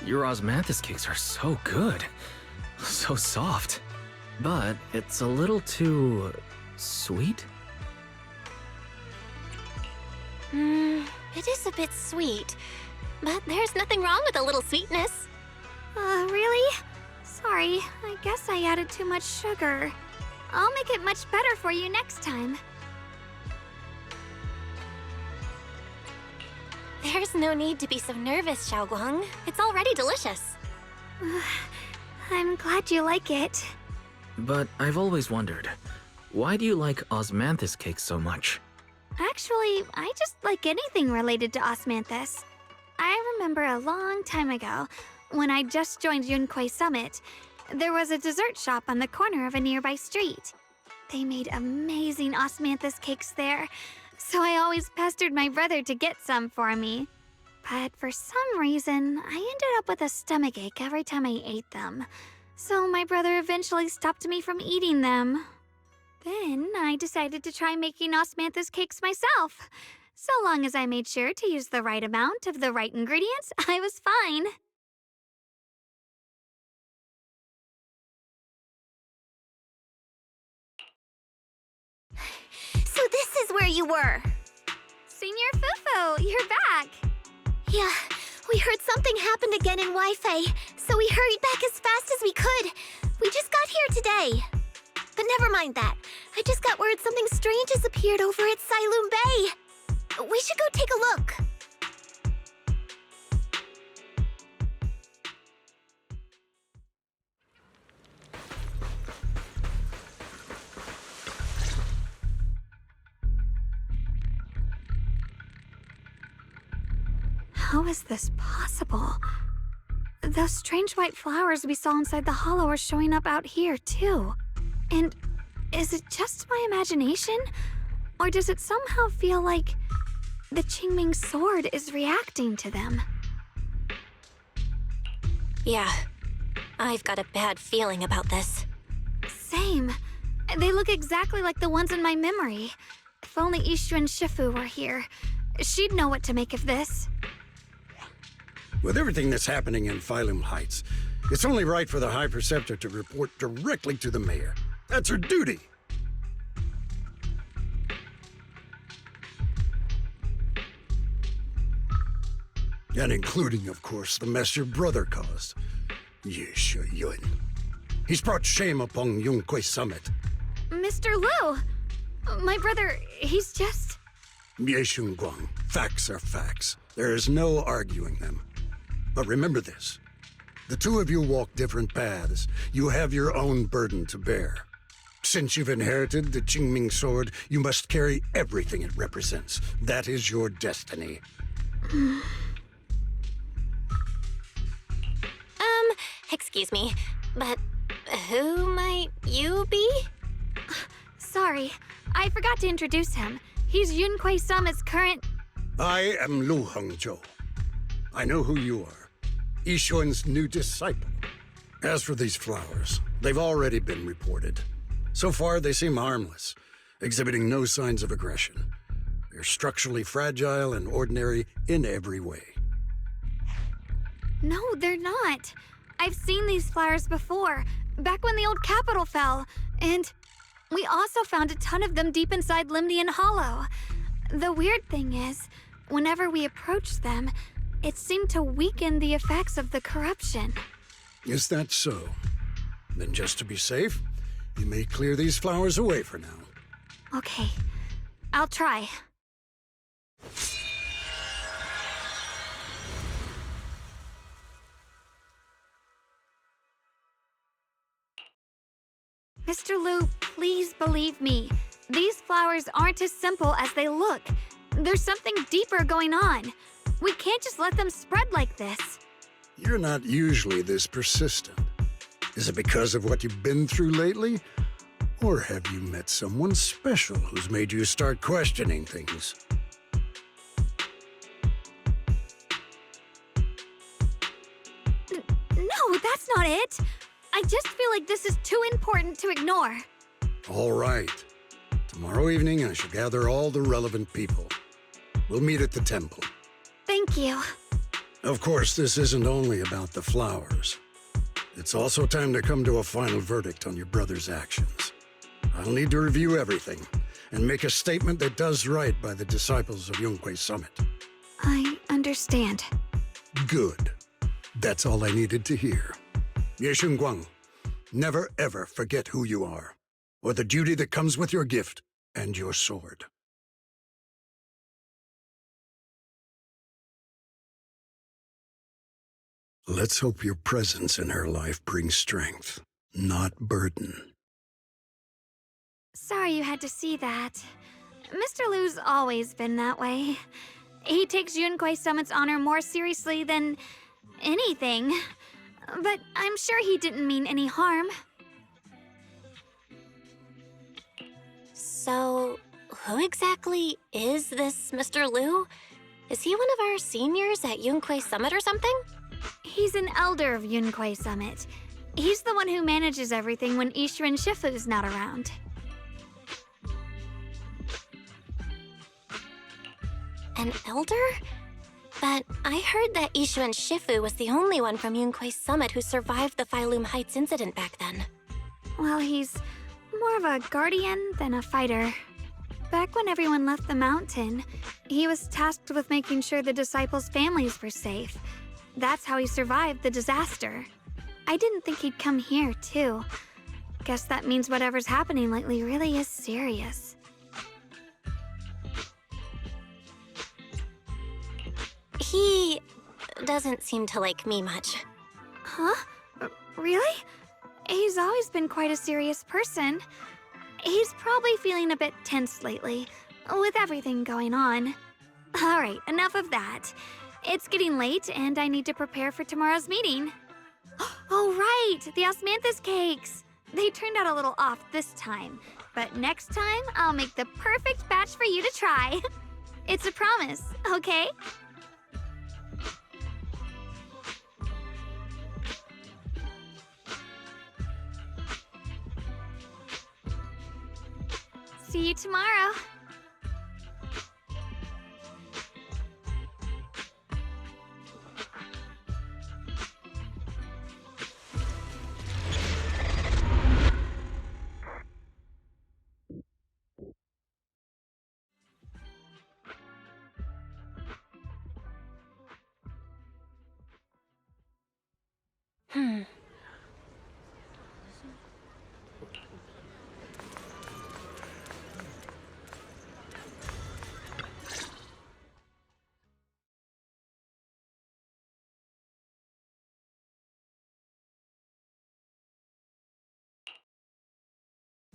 Your osmanthus cakes are so good. So soft. But it's a little too... sweet? It is a bit sweet. But there's nothing wrong with a little sweetness. Really? Sorry, I guess I added too much sugar. I'll make it much better for you next time. There's no need to be so nervous, Xiaoguang. It's already delicious. I'm glad you like it. But I've always wondered, why do you like osmanthus cakes so much? Actually, I just like anything related to osmanthus. I remember a long time ago, when I just joined Yunquei Summit, there was a dessert shop on the corner of a nearby street. They made amazing osmanthus cakes there, so I always pestered my brother to get some for me. But for some reason, I ended up with a stomachache every time I ate them. So my brother eventually stopped me from eating them. Then I decided to try making osmanthus cakes myself. So long as I made sure to use the right amount of the right ingredients, I was fine. So this is where you were. Senior Fufu, you're back. Yeah, we heard something happened again in Wi-Fi, so we hurried back as fast as we could. We just got here today. But never mind that. I just got word something strange has appeared over at Sailoon Bay. We should go take a look. How is this possible? Those strange white flowers we saw inside the hollow are showing up out here, too. And is it just my imagination? Or does it somehow feel like the Qingming sword is reacting to them? Yeah, I've got a bad feeling about this. Same. They look exactly like the ones in my memory. If only Ishu and Shifu were here, she'd know what to make of this. With everything that's happening in Phylum Heights, it's only right for the High Preceptor to report directly to the mayor. That's her duty. And including, of course, the mess your brother caused. Yeshu Yun. He's brought shame upon Yunquei Summit. Mr. Liu! My brother, he's just... Yeshun Guang, facts are facts. There is no arguing them. But remember this. The two of you walk different paths. You have your own burden to bear. Since you've inherited the Qingming sword, you must carry everything it represents. That is your destiny. Excuse me, but who might you be? Sorry, I forgot to introduce him. He's Yunquei Summit's current... I am Lu Hongzhou. I know who you are. Yixuan's new disciple. As for these flowers, they've already been reported. So far, they seem harmless, exhibiting no signs of aggression. They're structurally fragile and ordinary in every way. No, they're not. I've seen these flowers before, back when the old capital fell, and we also found a ton of them deep inside Limdian Hollow. The weird thing is, whenever we approached them, it seemed to weaken the effects of the corruption. Is that so? Then just to be safe, you may clear these flowers away for now. Okay, I'll try. Mr. Liu, please believe me. These flowers aren't as simple as they look. There's something deeper going on. We can't just let them spread like this. You're not usually this persistent. Is it because of what you've been through lately? Or have you met someone special who's made you start questioning things? No, that's not it. I just feel like this is too important to ignore. All right. Tomorrow evening, I shall gather all the relevant people. We'll meet at the temple. Thank you. Of course, this isn't only about the flowers. It's also time to come to a final verdict on your brother's actions. I'll need to review everything and make a statement that does right by the disciples of Yunquei Summit. I understand. Good. That's all I needed to hear. Ye Guang, never ever forget who you are, or the duty that comes with your gift and your sword. Let's hope your presence in her life brings strength, not burden. Sorry you had to see that. Mr. Liu's always been that way. He takes Yunquei Summit's honor more seriously than anything. But I'm sure he didn't mean any harm. So, who exactly is this Mr. Liu? Is he one of our seniors at Yunquei Summit or something? He's an elder of Yunquei Summit. He's the one who manages everything when Ishirin Shifu's not around. An elder? But I heard that Ishirin Shifu was the only one from Yunquei Summit who survived the Phylum Heights incident back then. Well, he's more of a guardian than a fighter. Back when everyone left the mountain, he was tasked with making sure the disciples' families were safe. That's how he survived the disaster. I didn't think he'd come here, too. Guess that means whatever's happening lately really is serious. He doesn't seem to like me much. Huh? Really? He's always been quite a serious person. He's probably feeling a bit tense lately, with everything going on. Alright, enough of that. It's getting late, and I need to prepare for tomorrow's meeting. Oh, right! The osmanthus cakes! They turned out a little off this time, but next time I'll make the perfect batch for you to try. It's a promise, okay? See you tomorrow.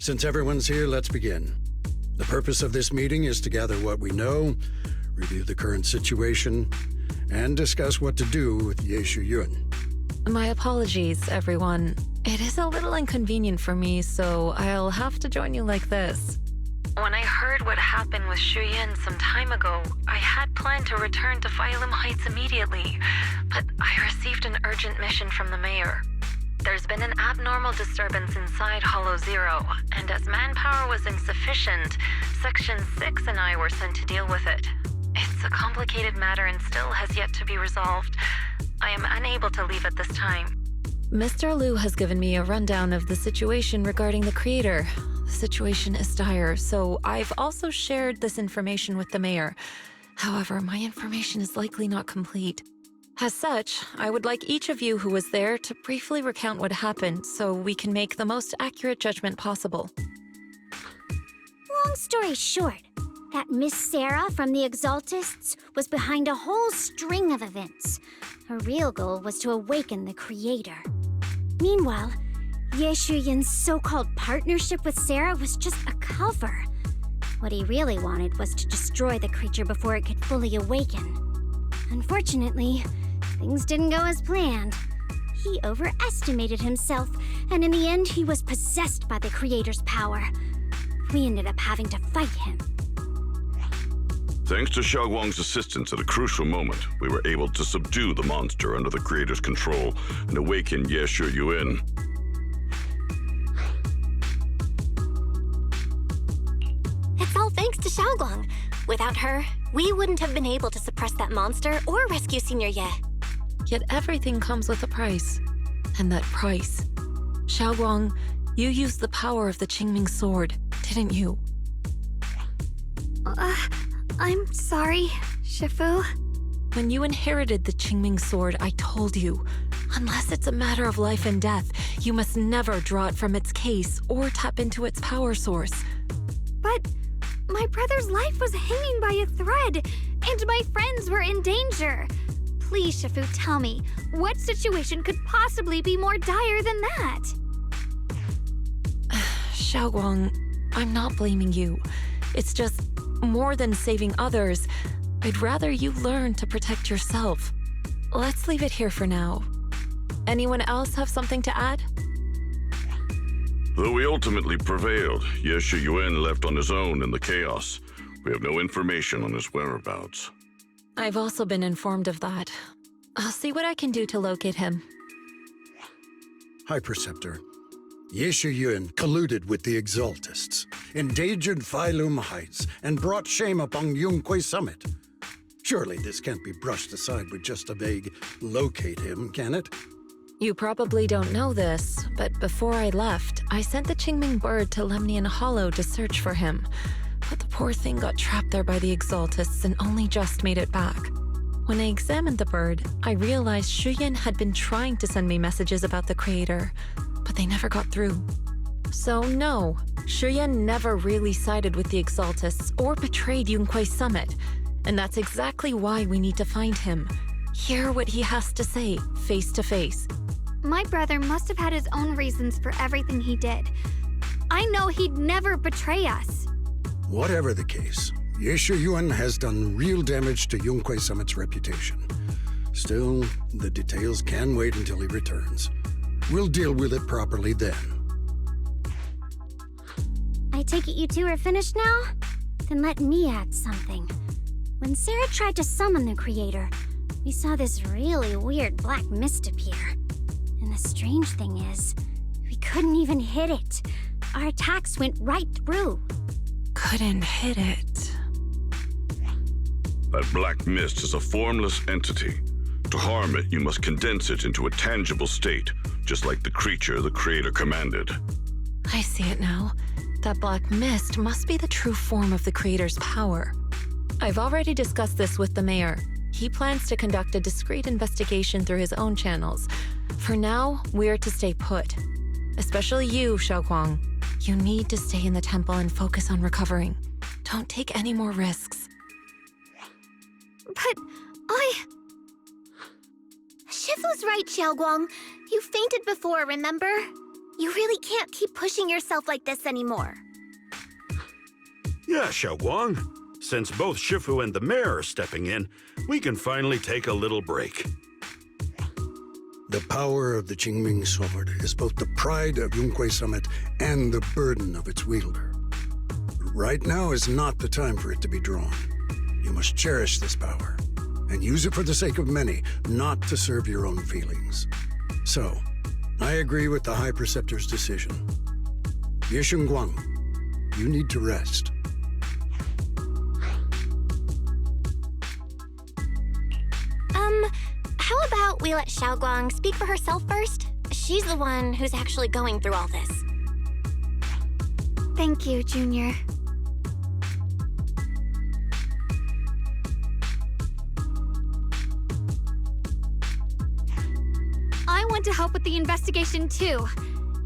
Since everyone's here, let's begin. The purpose of this meeting is to gather what we know, review the current situation, and discuss what to do with Ye Yun. My apologies, everyone. It is a little inconvenient for me, so I'll have to join you like this. When I heard what happened with Shuyan some time ago, I had planned to return to Phylum Heights immediately, but I received an urgent mission from the mayor. There's been an abnormal disturbance inside Hollow Zero, and as manpower was insufficient, Section 6 and I were sent to deal with it. It's a complicated matter and still has yet to be resolved. I am unable to leave at this time. Mr. Liu has given me a rundown of the situation regarding the creator. The situation is dire, so I've also shared this information with the mayor. However, my information is likely not complete. As such, I would like each of you who was there to briefly recount what happened so we can make the most accurate judgment possible. Long story short, that Miss Sarah from the Exaltists was behind a whole string of events. Her real goal was to awaken the creator. Meanwhile, Ye Yun's so-called partnership with Sarah was just a cover. What he really wanted was to destroy the creature before it could fully awaken. Unfortunately, things didn't go as planned. He overestimated himself, and in the end, he was possessed by the creator's power. We ended up having to fight him. Thanks to Xiaoguang's assistance at a crucial moment, we were able to subdue the monster under the creator's control and awaken Ye Yun. It's all thanks to Xiaoguang. Without her, we wouldn't have been able to suppress that monster or rescue Senior Ye. Yet everything comes with a price. And that price... Xiaoguang, you used the power of the Qingming sword, didn't you? I'm sorry, Shifu. When you inherited the Qingming sword, I told you, unless it's a matter of life and death, you must never draw it from its case or tap into its power source. But my brother's life was hanging by a thread, and my friends were in danger. Please, Shifu, tell me, what situation could possibly be more dire than that? Xiaoguang, I'm not blaming you. It's just, more than saving others, I'd rather you learn to protect yourself. Let's leave it here for now. Anyone else have something to add? Though we ultimately prevailed, Ye Shiyuan left on his own in the chaos. We have no information on his whereabouts. I've also been informed of that. I'll see what I can do to locate him. High Preceptor, Ye Shiyuan colluded with the Exaltists, endangered Phylum Heights, and brought shame upon Yunquay Summit. Surely this can't be brushed aside with just a vague locate him, can it? You probably don't know this, but before I left, I sent the Qingming bird to Lemnian Hollow to search for him. But the poor thing got trapped there by the Exaltists and only just made it back. When I examined the bird, I realized Shuyan had been trying to send me messages about the Creator, but they never got through. So no, Shuyan never really sided with the Exaltists or betrayed Yunquay Summit, and that's exactly why we need to find him. Hear what he has to say, face to face. My brother must have had his own reasons for everything he did. I know he'd never betray us. Whatever the case, Ye Shiyuan has done real damage to Yunquay Summit's reputation. Still, the details can wait until he returns. We'll deal with it properly then. I take it you two are finished now? Then let me add something. When Sarah tried to summon the Creator, we saw this really weird black mist appear. And the strange thing is, we couldn't even hit it. Our attacks went right through. Couldn't hit it. That black mist is a formless entity. To harm it, you must condense it into a tangible state, just like the creature the Creator commanded. I see it now. That black mist must be the true form of the Creator's power. I've already discussed this with the mayor. He plans to conduct a discreet investigation through his own channels. For now, we're to stay put. Especially you, Xiaoguang. You need to stay in the temple and focus on recovering. Don't take any more risks. But Shifu's right, Xiaoguang. You fainted before, remember? You really can't keep pushing yourself like this anymore. Yeah, Xiaoguang. Since both Shifu and the mayor are stepping in, we can finally take a little break. The power of the Qingming sword is both the pride of Yunquay Summit and the burden of its wielder. Right now is not the time for it to be drawn. You must cherish this power, and use it for the sake of many, not to serve your own feelings. So, I agree with the High Preceptor's decision. Ye Shengguang, you need to rest. How about we let Xiaoguang speak for herself first? She's the one who's actually going through all this. thank you, Junior. I want to help with the investigation too.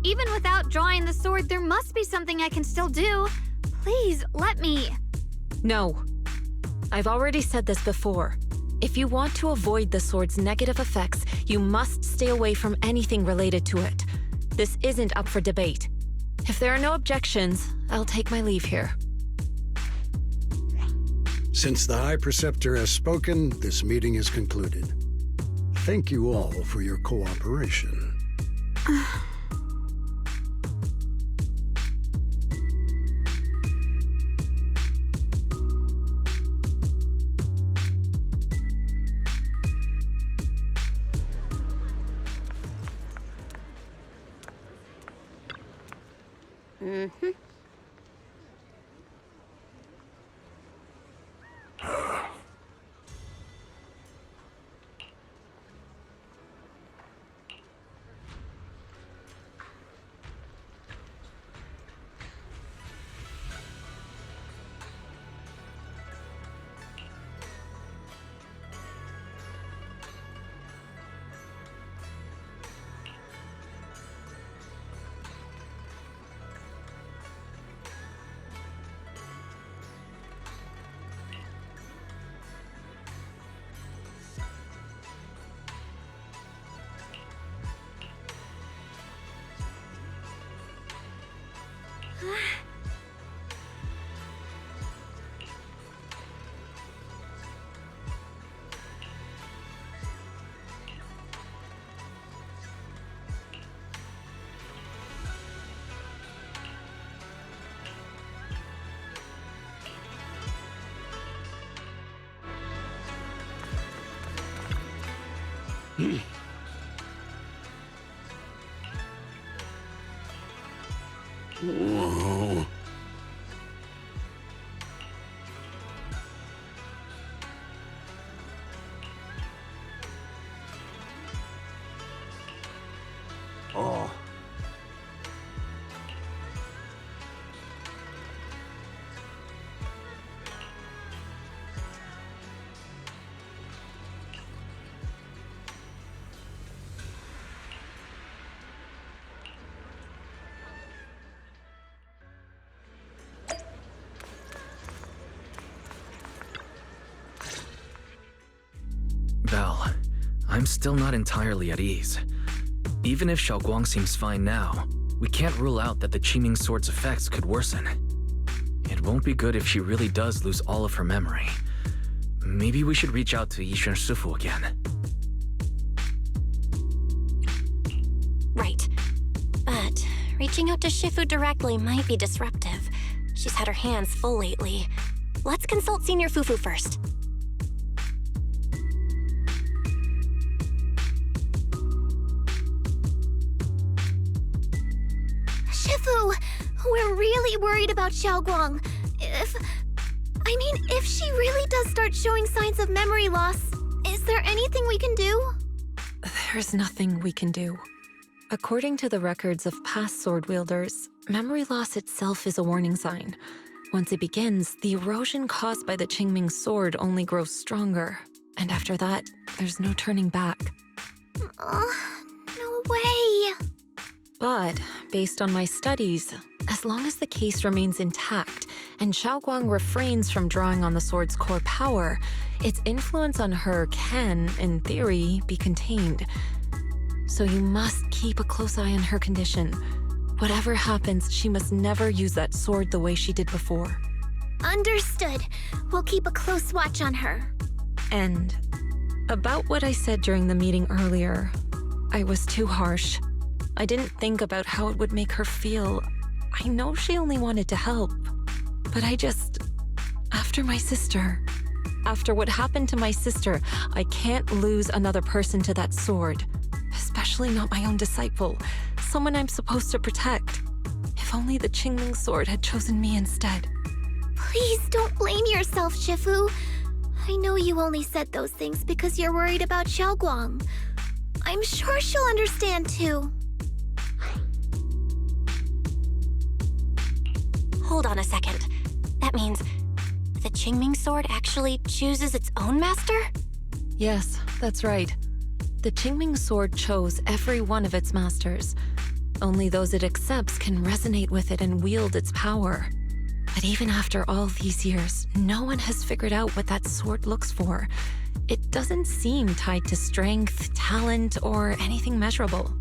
Even without drawing the sword, there must be something I can still do. Please, let me. No. I've already said this before. If you want to avoid the sword's negative effects, you must stay away from anything related to it. This isn't up for debate. If there are no objections, I'll take my leave here. Since the High Preceptor has spoken, this meeting is concluded. Thank you all for your cooperation. Whoa. Oh. Belle, I'm still not entirely at ease. Even if Xiaoguang seems fine now, we can't rule out that the Qingming Sword's effects could worsen. It won't be good if she really does lose all of her memory. Maybe we should reach out to Yixuan Shifu again. Right. But reaching out to Shifu directly might be disruptive. She's had her hands full lately. Let's consult Senior Fufu first. Shifu, we're really worried about Xiaoguang. If she really does start showing signs of memory loss, is there anything we can do? There's nothing we can do. According to the records of past sword wielders, memory loss itself is a warning sign. Once it begins, the erosion caused by the Qingming Sword only grows stronger. And after that, there's no turning back. No way. But, based on my studies, as long as the case remains intact and Xiaoguang refrains from drawing on the sword's core power, its influence on her can, in theory, be contained. So you must keep a close eye on her condition. Whatever happens, she must never use that sword the way she did before. Understood. We'll keep a close watch on her. And about what I said during the meeting earlier, I was too harsh. I didn't think about how it would make her feel. I know she only wanted to help, but after my sister, after what happened to my sister, I can't lose another person to that sword, especially not my own disciple, someone I'm supposed to protect. If only the Qingming Sword had chosen me instead. Please don't blame yourself, Shifu. I know you only said those things because you're worried about Xiaoguang. I'm sure she'll understand too. Hold on a second. That means the Qingming Sword actually chooses its own master? Yes, that's right. The Qingming Sword chose every one of its masters. Only those it accepts can resonate with it and wield its power. But even after all these years, no one has figured out what that sword looks for. It doesn't seem tied to strength, talent, or anything measurable.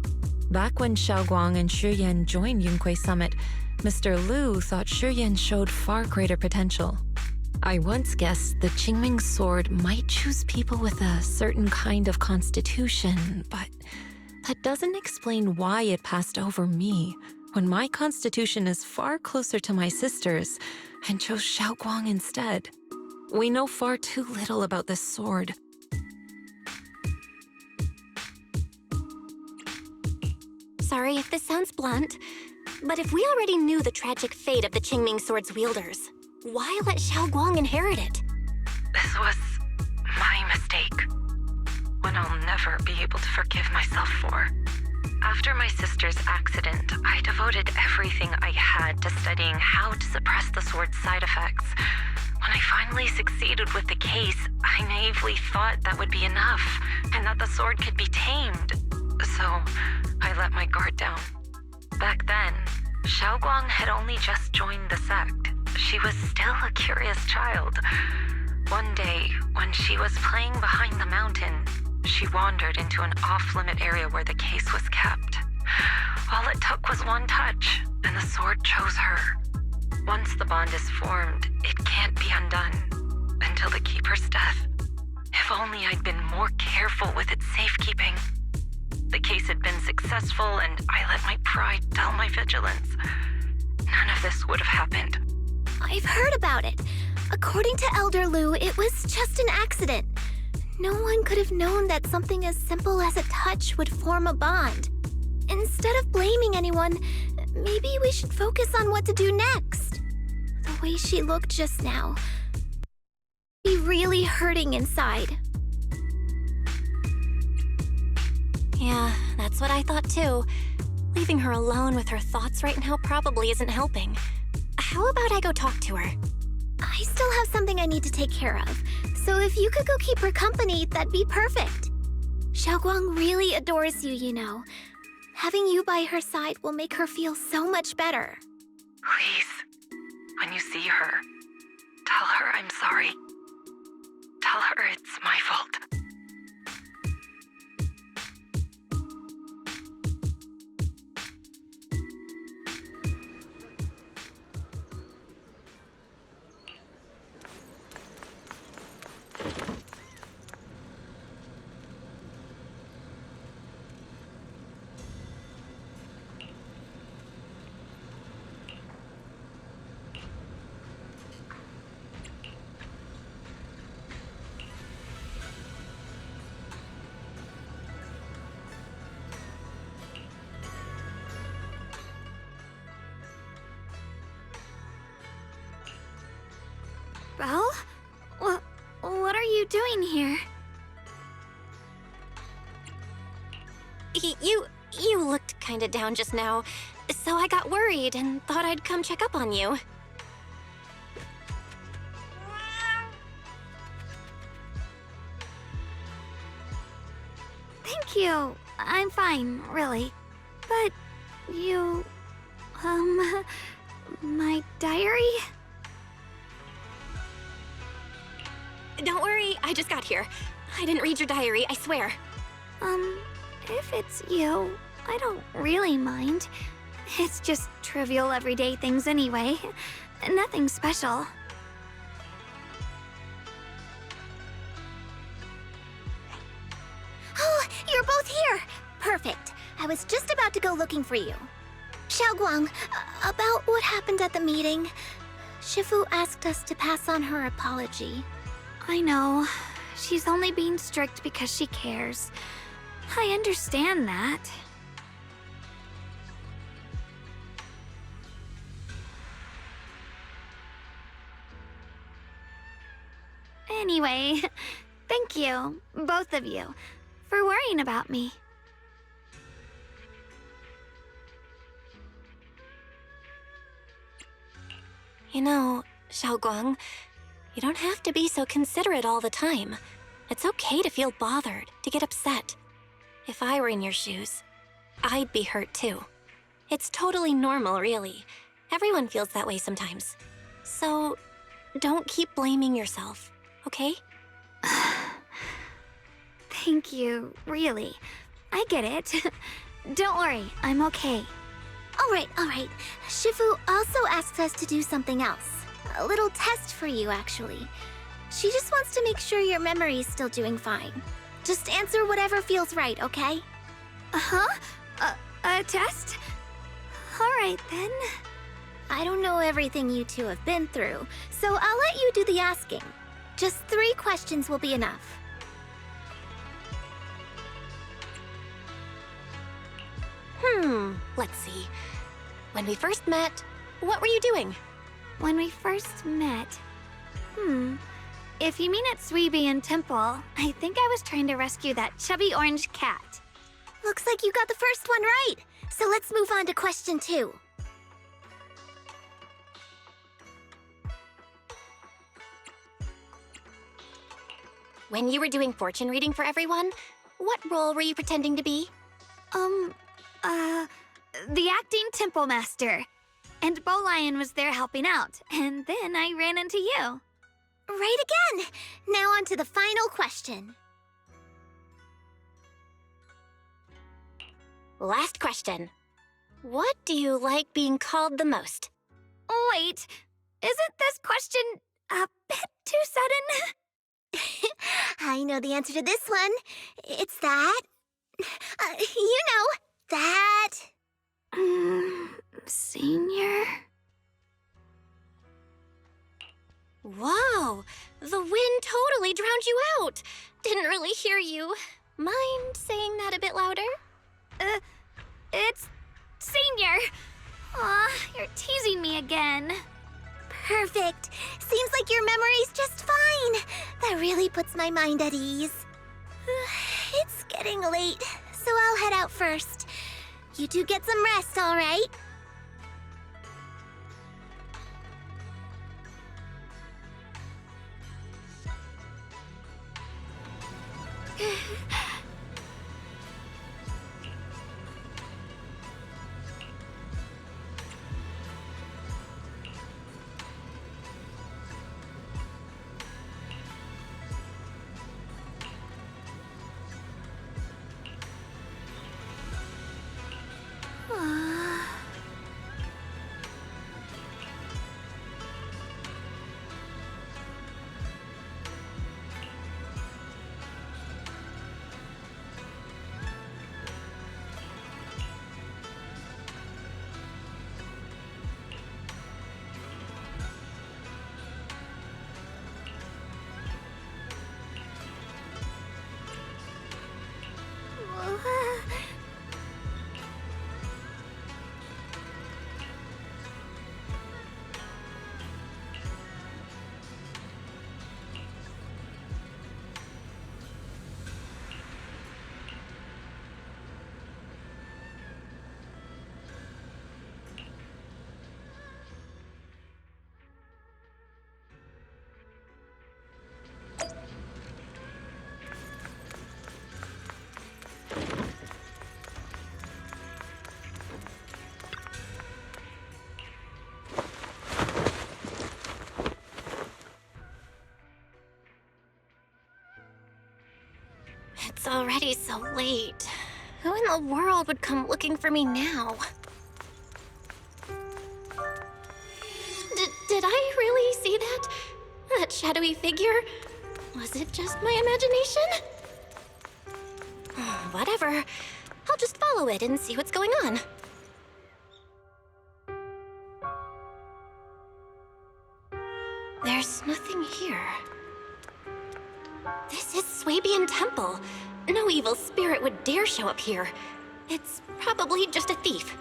Back when Xiaoguang and Shiyan joined Yunquei Summit, Mr. Liu thought Shiyan showed far greater potential. I once guessed the Qingming Sword might choose people with a certain kind of constitution, but that doesn't explain why it passed over me, when my constitution is far closer to my sister's, and chose Xiaoguang instead. We know far too little about this sword. Sorry if this sounds blunt, but if we already knew the tragic fate of the Qingming Sword's wielders, why let Xiaoguang inherit it? This was my mistake. One I'll never be able to forgive myself for. After my sister's accident, I devoted everything I had to studying how to suppress the sword's side effects. When I finally succeeded with the case, I naively thought that would be enough, and that the sword could be tamed. So, I let my guard down. Back then, Xiaoguang had only just joined the sect. She was still a curious child. One day, when she was playing behind the mountain, she wandered into an off-limit area where the case was kept. All it took was one touch, and the sword chose her. Once the bond is formed, it can't be undone. Until the Keeper's death. If only I'd been more careful with its safekeeping. The case had been successful, and I let my pride dull my vigilance. None of this would have happened. I've heard about it. According to Elder Lu, it was just an accident. No one could have known that something as simple as a touch would form a bond. Instead of blaming anyone, maybe we should focus on what to do next. The way she looked just now. Be really hurting inside. Yeah, that's what I thought too. Leaving her alone with her thoughts right now probably isn't helping. How about I go talk to her? I still have something I need to take care of, so if you could go keep her company, that'd be perfect. Xiaoguang really adores you, you know. Having you by her side will make her feel so much better. Please, when you see her, tell her I'm sorry. Tell her it's my fault. Belle? What are you doing here? You looked kinda down just now, so I got worried and thought I'd come check up on you. Thank you. I'm fine, really. But you... my diary? Don't worry, I just got here. I didn't read your diary, I swear. If it's you, I don't really mind. It's just trivial everyday things anyway. Nothing special. Oh, you're both here! Perfect. I was just about to go looking for you. Xiaoguang, about what happened at the meeting. Shifu asked us to pass on her apology. I know. She's only being strict because she cares. I understand that. Anyway, thank you, both of you, for worrying about me. You know, Xiaoguang, you don't have to be so considerate all the time. It's okay to feel bothered, to get upset. If I were in your shoes, I'd be hurt too. It's totally normal, really. Everyone feels that way sometimes. So, don't keep blaming yourself, okay? Thank you, really. I get it. Don't worry, I'm okay. All right. Shifu also asked us to do something else. A little test for you, actually. She just wants to make sure your memory's still doing fine. Just answer whatever feels right, okay? Uh-huh? A test? All right, then. I don't know everything you two have been through, so I'll let you do the asking. Just 3 questions will be enough. Let's see. When we first met, what were you doing? When we first met... If you mean at Suibian Temple, I think I was trying to rescue that chubby orange cat. Looks like you got the first one right. So let's move on to question 2. When you were doing fortune reading for everyone, what role were you pretending to be? The acting temple master. And Bow Lion was there helping out, and then I ran into you. Right again! Now on to the final question. Last question. What do you like being called the most? Wait, isn't this question a bit too sudden? I know the answer to this one. It's that. You know, that. Senior? Whoa, the wind totally drowned you out. Didn't really hear you. Mind saying that a bit louder? It's Senior. Aw, you're teasing me again. Perfect. Seems like your memory's just fine. That really puts my mind at ease. It's getting late, so I'll head out first. You two get some rest, all right? It's already so late. Who in the world would come looking for me now? Did I really see that? That shadowy figure? Was it just my imagination? Whatever. I'll just follow it and see what's going on. There's nothing here. This is Swabian Temple. No evil spirit would dare show up here. It's probably just a thief.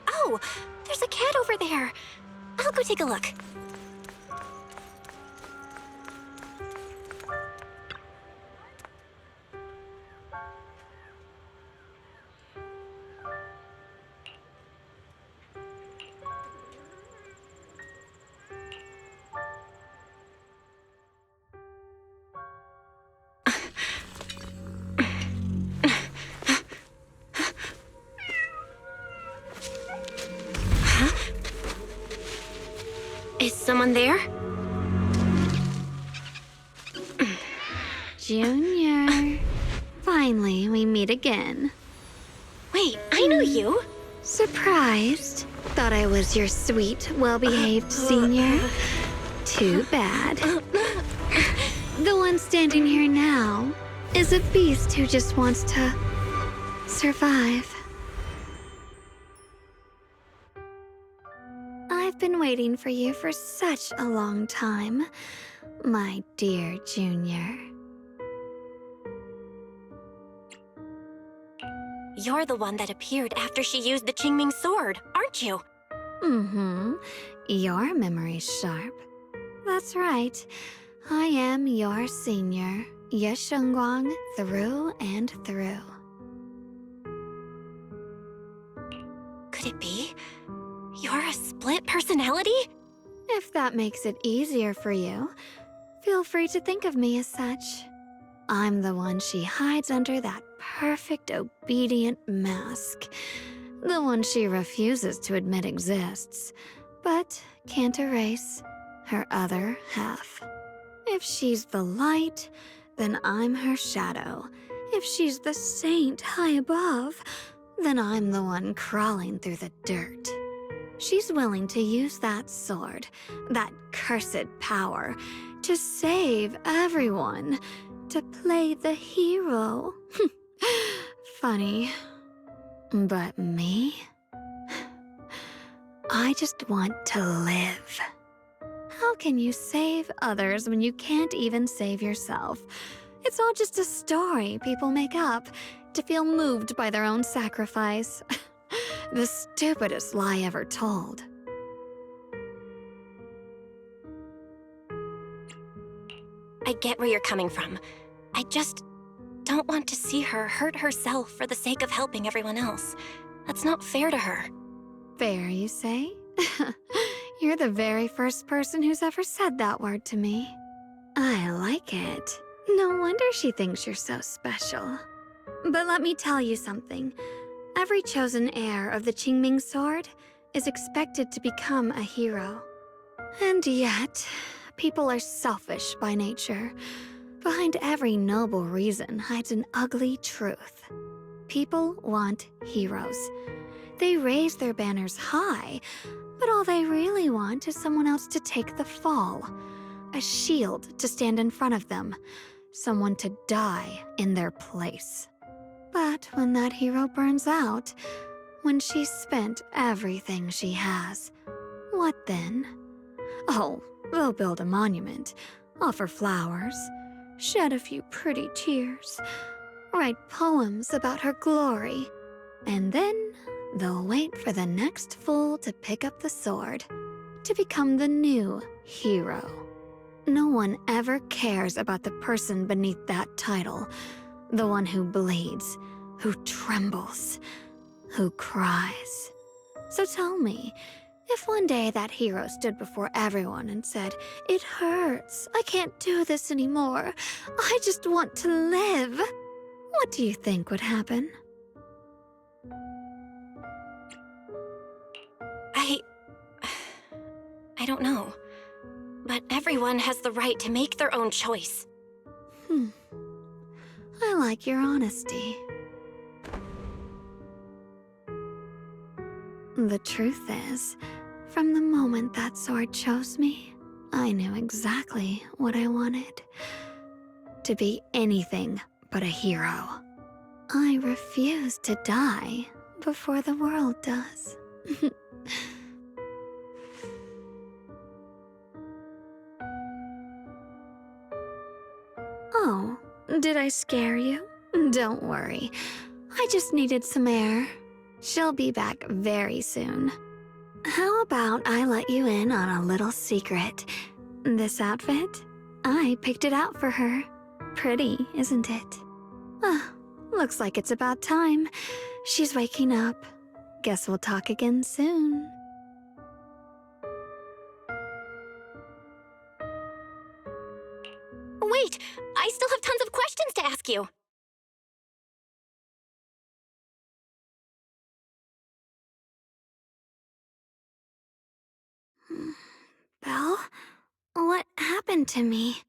Oh, there's a cat over there. I'll go take a look. Is someone there? Junior. Finally, we meet again. Wait, I know you. Surprised? Thought I was your sweet, well-behaved senior? Too bad. The one standing here now is a beast who just wants to survive. I've been waiting for you for such a long time, my dear Junior. You're the one that appeared after she used the Qingming sword, aren't you? Mm-hmm. Your memory's sharp. That's right. I am your senior, Ye Shengguang, through and through. Could it be? You're a split personality? If that makes it easier for you, feel free to think of me as such. I'm the one she hides under that perfect obedient mask. The one she refuses to admit exists, but can't erase her other half. If she's the light, then I'm her shadow. If she's the saint high above, then I'm the one crawling through the dirt. She's willing to use that sword, that cursed power, to save everyone, to play the hero. Funny. But me? I just want to live. How can you save others when you can't even save yourself? It's all just a story people make up to feel moved by their own sacrifice. The stupidest lie ever told. I get where you're coming from. I just don't want to see her hurt herself for the sake of helping everyone else. That's not fair to her. Fair, you say? You're the very first person who's ever said that word to me. I like it. No wonder she thinks you're so special. But let me tell you something. Every chosen heir of the Qingming sword is expected to become a hero. And yet, people are selfish by nature. Behind every noble reason hides an ugly truth. People want heroes. They raise their banners high, but all they really want is someone else to take the fall. A shield to stand in front of them. Someone to die in their place. But when that hero burns out, when she's spent everything she has, what then? Oh, they'll build a monument, offer flowers, shed a few pretty tears, write poems about her glory, and then they'll wait for the next fool to pick up the sword, to become the new hero. No one ever cares about the person beneath that title, the one who bleeds, who trembles, who cries. So tell me, if one day that hero stood before everyone and said, "It hurts, I can't do this anymore, I just want to live," what do you think would happen? I don't know. But everyone has the right to make their own choice. I like your honesty. The truth is, from the moment that sword chose me, I knew exactly what I wanted. To be anything but a hero. I refuse to die before the world does. Oh, did I scare you? Don't worry. I just needed some air. She'll be back very soon. How about I let you in on a little secret? This outfit? I picked it out for her. Pretty, isn't it? Looks like it's about time. She's waking up. Guess we'll talk again soon. Wait! I still have tons of questions to ask you! Belle? What happened to me?